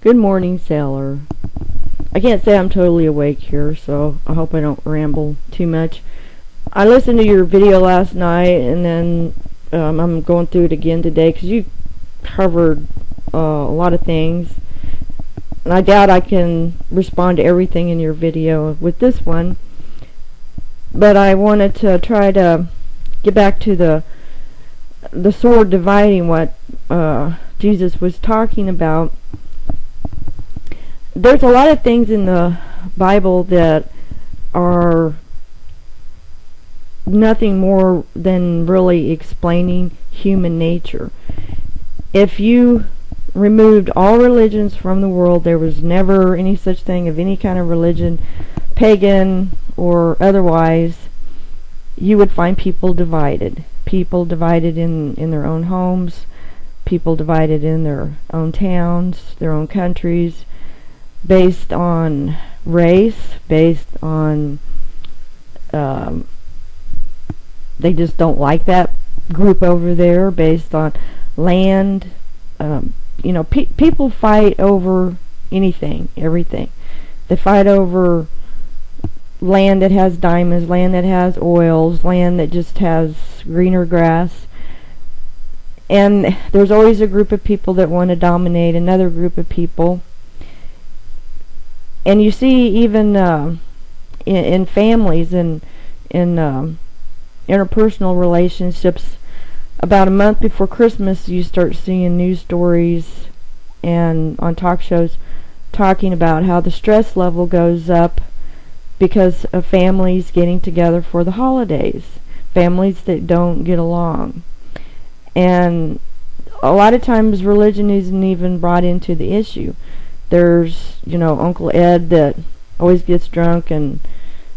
Good morning, sailor. I can't say I'm totally awake here, so I hope I don't ramble too much. I listened to your video last night, and then I'm going through it again today because you covered a lot of things. And I doubt I can respond to everything in your video with this one. But I wanted to try to get back to the sword dividing what Jesus was talking about. There's a lot of things in the Bible that are nothing more than really explaining human nature. If you removed all religions from the world, there was never any such thing of any kind of religion, pagan or otherwise, you would find people divided. People divided in their own homes, people divided in their own towns, their own countries, based on race, based on they just don't like that group over there, based on land. People fight over anything, everything. They fight over land that has diamonds, land that has oils, land that just has greener grass. And there's always a group of people that want to dominate another group of people. And you see even in families and in interpersonal relationships, about a month before Christmas you start seeing news stories and on talk shows talking about how the stress level goes up because of families getting together for the holidays, families that don't get along. And a lot of times religion isn't even brought into the issue. There's, Uncle Ed that always gets drunk and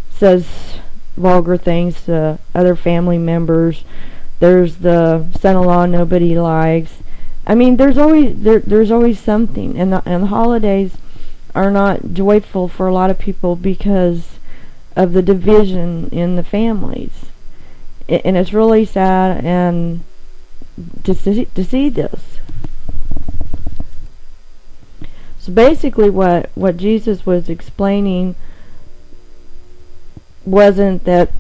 says vulgar things to other family members. There's the son-in-law nobody likes. I mean, there's always something. And the holidays are not joyful for a lot of people because of the division in the families. And it's really sad and to see this. So basically what Jesus was explaining wasn't that,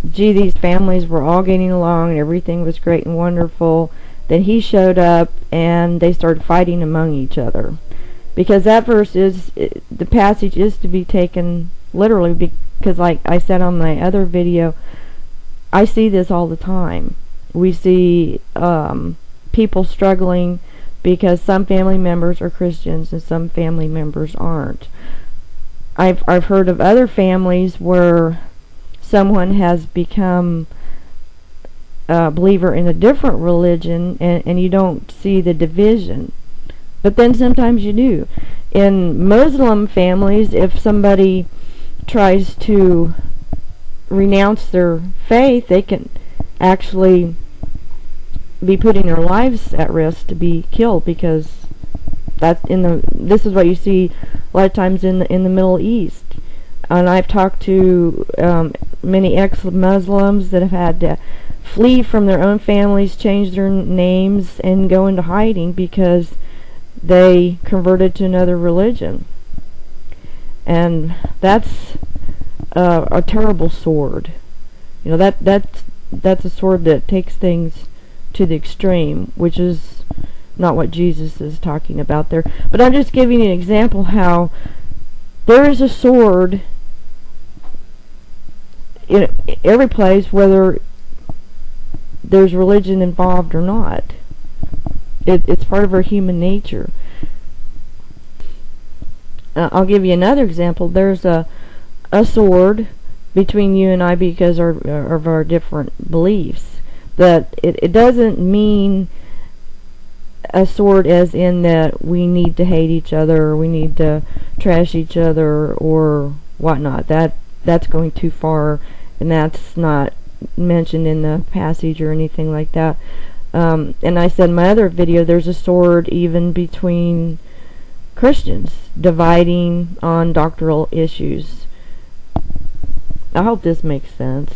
these families were all getting along and everything was great and wonderful. Then he showed up and they started fighting among each other. Because that verse the passage is to be taken literally, because like I said on my other video, I see this all the time. We see people struggling because some family members are Christians and some family members aren't. I've heard of other families where someone has become a believer in a different religion and you don't see the division. But then sometimes you do. In Muslim families, if somebody tries to renounce their faith, they can actually be putting their lives at risk to be killed, because this is what you see a lot of times in the Middle East. And I've talked to many ex-Muslims that have had to flee from their own families, change their names, and go into hiding because they converted to another religion. And that's a terrible sword. That's a sword that takes things to the extreme, which is not what Jesus is talking about there. But I'm just giving you an example how there is a sword in every place, whether there's religion involved or not. It's part of our human nature. I'll give you another example. There's a sword between you and I because of our different beliefs. That it doesn't mean a sword as in that we need to hate each other, or we need to trash each other, or whatnot. That's going too far, and that's not mentioned in the passage or anything like that. And I said in my other video, there's a sword even between Christians, dividing on doctrinal issues. I hope this makes sense.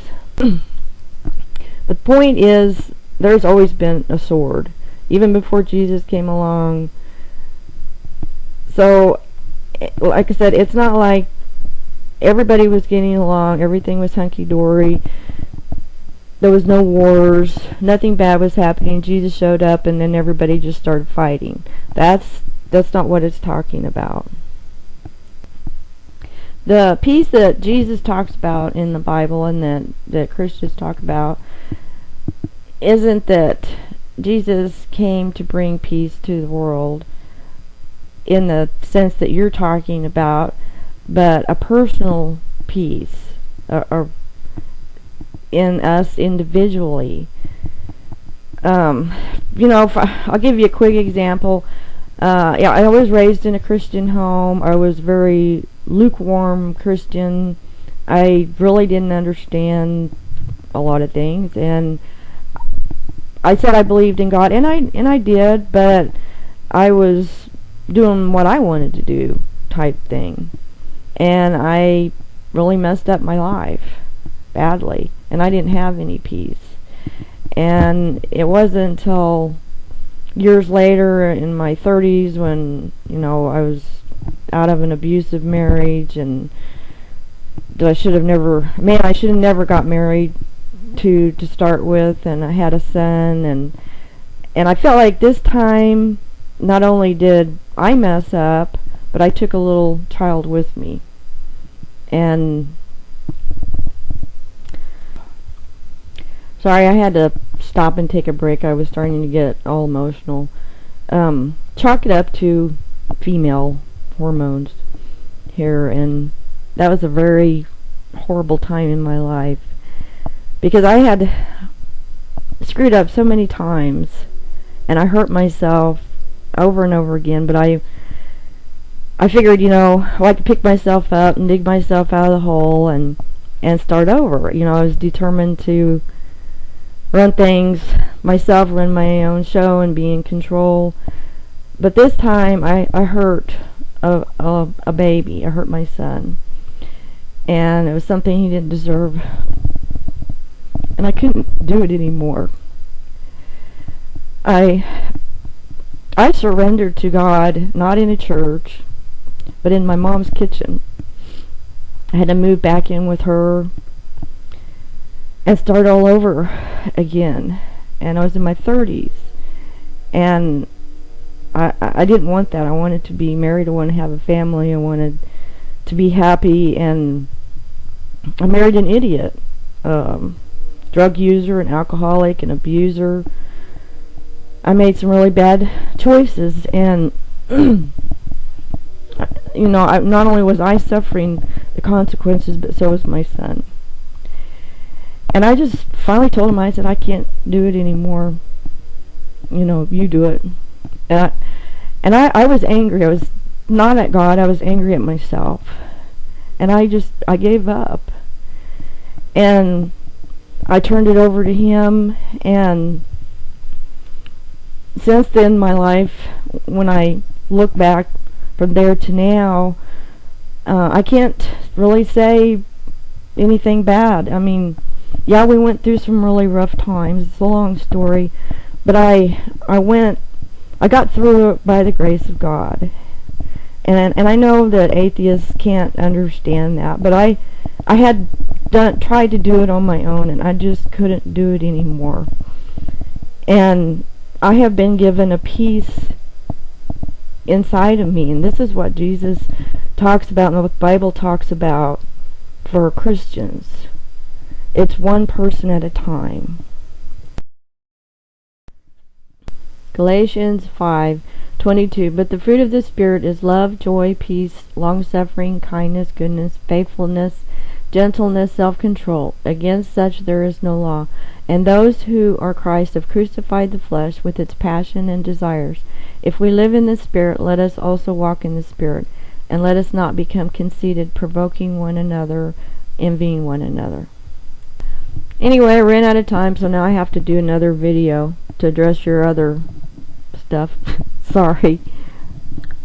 The point is, there's always been a sword. Even before Jesus came along, So, like I said, it's not like everybody was getting along, everything was hunky-dory, there was no wars, nothing bad was happening. Jesus showed up and then everybody just started fighting. That's not what it's talking about. The peace that Jesus talks about in the Bible and that Christians talk about isn't that Jesus came to bring peace to the world in the sense that you're talking about, but a personal peace, or in us individually. I'll give you a quick example. I was raised in a Christian home. I was very lukewarm Christian. I really didn't understand a lot of things, and I said I believed in God, and I did, but I was doing what I wanted to do type thing, and I really messed up my life badly, and I didn't have any peace. And it wasn't until years later in my 30s when I was out of an abusive marriage, and I should have never got married to start with, and I had a son, and I felt like this time not only did I mess up, but I took a little child with me. And sorry, I had to stop and take a break. I was starting to get all emotional. Chalk it up to female hormones here, and that was a very horrible time in my life, because I had screwed up so many times, and I hurt myself over and over again, but I figured, I could pick myself up and dig myself out of the hole and start over. I was determined to run things myself, run my own show, and be in control. But this time, I hurt a baby. I hurt my son. And it was something he didn't deserve. And I couldn't do it anymore. I surrendered to God, not in a church, but in my mom's kitchen. I had to move back in with her and start all over again. And I was in my 30s. And I didn't want that. I wanted to be married. I wanted to have a family. I wanted to be happy. And I married an idiot. Drug user, an alcoholic, an abuser. I made some really bad choices. And, not only was I suffering the consequences, but so was my son. And I just finally told him, I said, I can't do it anymore. You do it. And I was angry. I was not at God. I was angry at myself. And I gave up. And I turned it over to Him. And since then, my life, when I look back from there to now, I can't really say anything bad. I mean, yeah, we went through some really rough times. It's a long story, but I got through it by the grace of God. And I know that atheists can't understand that, but I had tried to do it on my own, and I just couldn't do it anymore. And I have been given a peace inside of me, and this is what Jesus talks about and what the Bible talks about for Christians. It's one person at a time. Galatians 5:22. But the fruit of the Spirit is love, joy, peace, long-suffering, kindness, goodness, faithfulness, gentleness, self-control. Against such there is no law. And those who are Christ have crucified the flesh with its passion and desires. If we live in the Spirit, let us also walk in the Spirit. And let us not become conceited, provoking one another, envying one another. Anyway, I ran out of time, so now I have to do another video to address your other stuff. Sorry.